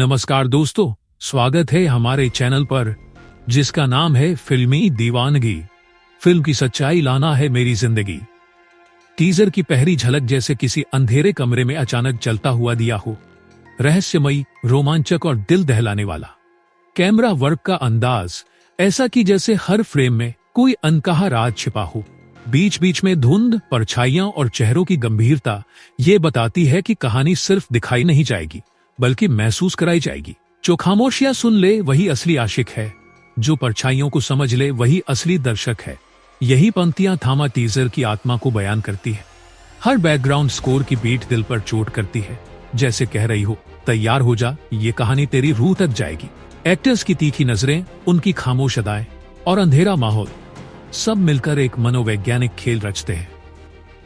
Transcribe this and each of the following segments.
नमस्कार दोस्तों, स्वागत है हमारे चैनल पर जिसका नाम है फिल्मी दीवानगी। फिल्म की सच्चाई लाना है मेरी जिंदगी। टीजर की पहली झलक जैसे किसी अंधेरे कमरे में अचानक जलता हुआ दिया हो। रहस्यमयी, रोमांचक और दिल दहलाने वाला। कैमरा वर्क का अंदाज ऐसा कि जैसे हर फ्रेम में कोई अनकहा राज छिपा हो। बीच बीच में धुंध, परछाइयां और चेहरों की गंभीरता ये बताती है कि कहानी सिर्फ दिखाई नहीं जाएगी बल्कि महसूस कराई जाएगी। जो खामोशियां सुन ले वही असली आशिक है, जो परछाइयों को समझ ले वही असली दर्शक है। यही पंक्तियां थामा टीजर की आत्मा को बयान करती है। हर बैकग्राउंड स्कोर की बीट दिल पर चोट करती है, जैसे कह रही हो तैयार हो जा, ये कहानी तेरी रूह तक जाएगी। एक्टर्स की तीखी नजरें, उनकी खामोश अदाएं और अंधेरा माहौल सब मिलकर एक मनोवैज्ञानिक खेल रचते हैं।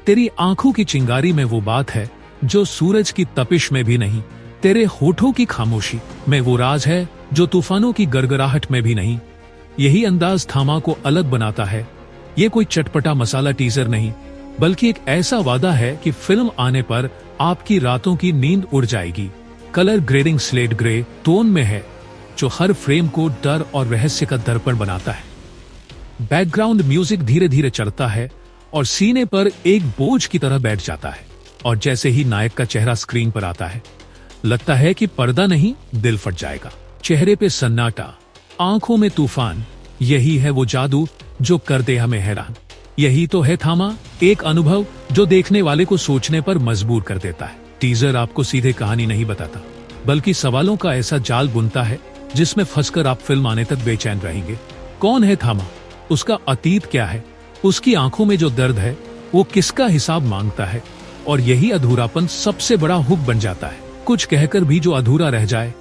तेरी आंखों की चिंगारी में वो बात है जो सूरज की तपिश में भी नहीं, तेरे होठों की खामोशी में वो राज है जो तूफानों की गड़गड़ाहट में भी नहीं। यही अंदाज थामा को अलग बनाता है। ये कोई चटपटा मसाला टीजर नहीं, बल्कि एक ऐसा वादा है कि फिल्म आने पर आपकी रातों की नींद उड़ जाएगी। Colour grading slate grey tone में है, जो हर फ्रेम को डर और रहस्य का दर्पण बनाता है। बैकग्राउंड म्यूजिक धीरे धीरे चढ़ता है और सीने पर एक बोझ की तरह बैठ जाता है। और जैसे ही नायक का चेहरा स्क्रीन पर आता है, लगता है कि पर्दा नहीं, दिल फट जाएगा। चेहरे पे सन्नाटा, आंखों में तूफान, यही है वो जादू जो कर दे हमें हैरान। यही तो है थामा, एक अनुभव जो देखने वाले को सोचने पर मजबूर कर देता है। टीजर आपको सीधे कहानी नहीं बताता, बल्कि सवालों का ऐसा जाल बुनता है जिसमें फंसकर आप फिल्म आने तक बेचैन रहेंगे। कौन है थामा? उसका अतीत क्या है? उसकी आंखों में जो दर्द है वो किसका हिसाब मांगता है? और यही अधूरापन सबसे बड़ा हुक बन जाता है। कुछ कहकर भी जो अधूरा रह जाए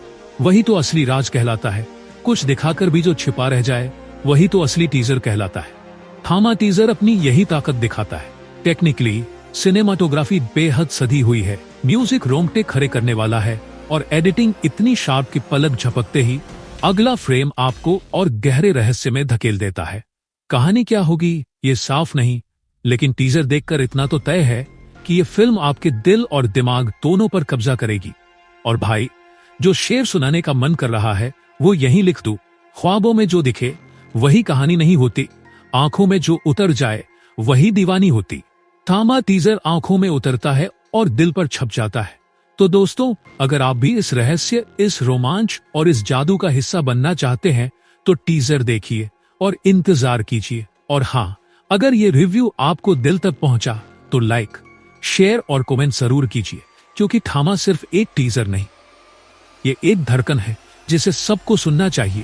वही तो असली राज कहलाता है। कुछ दिखाकर भी जो छिपा रह जाए वही तो असली टीजर कहलाता है। थामा टीजर अपनी यही ताकत दिखाता है। टेक्निकली सिनेमाटोग्राफी बेहद सधी हुई है, म्यूजिक रोंगटे खड़े करने वाला है और एडिटिंग इतनी शार्प कि पलक झपकते ही अगला फ्रेम आपको और गहरे रहस्य में धकेल देता है। कहानी क्या होगी ये साफ नहीं, लेकिन टीजर देखकर इतना तो तय है कि ये फिल्म आपके दिल और दिमाग दोनों पर कब्जा करेगी। और भाई, जो शेर सुनाने का मन कर रहा है वो यहीं लिख दूं। ख्वाबों में जो दिखे वही कहानी नहीं होती, आंखों में जो उतर जाए वही दीवानी होती। थामा टीजर आंखों में उतरता है और दिल पर छप जाता है। तो दोस्तों, अगर आप भी इस रहस्य, इस रोमांच और इस जादू का हिस्सा बनना चाहते हैं तो टीजर देखिए और इंतजार कीजिए। और हाँ, अगर ये रिव्यू आपको दिल तक पहुंचा तो लाइक, शेयर और कमेंट जरूर कीजिए, क्योंकि थामा सिर्फ एक टीजर नहीं, ये एक धड़कन है जिसे सबको सुनना चाहिए।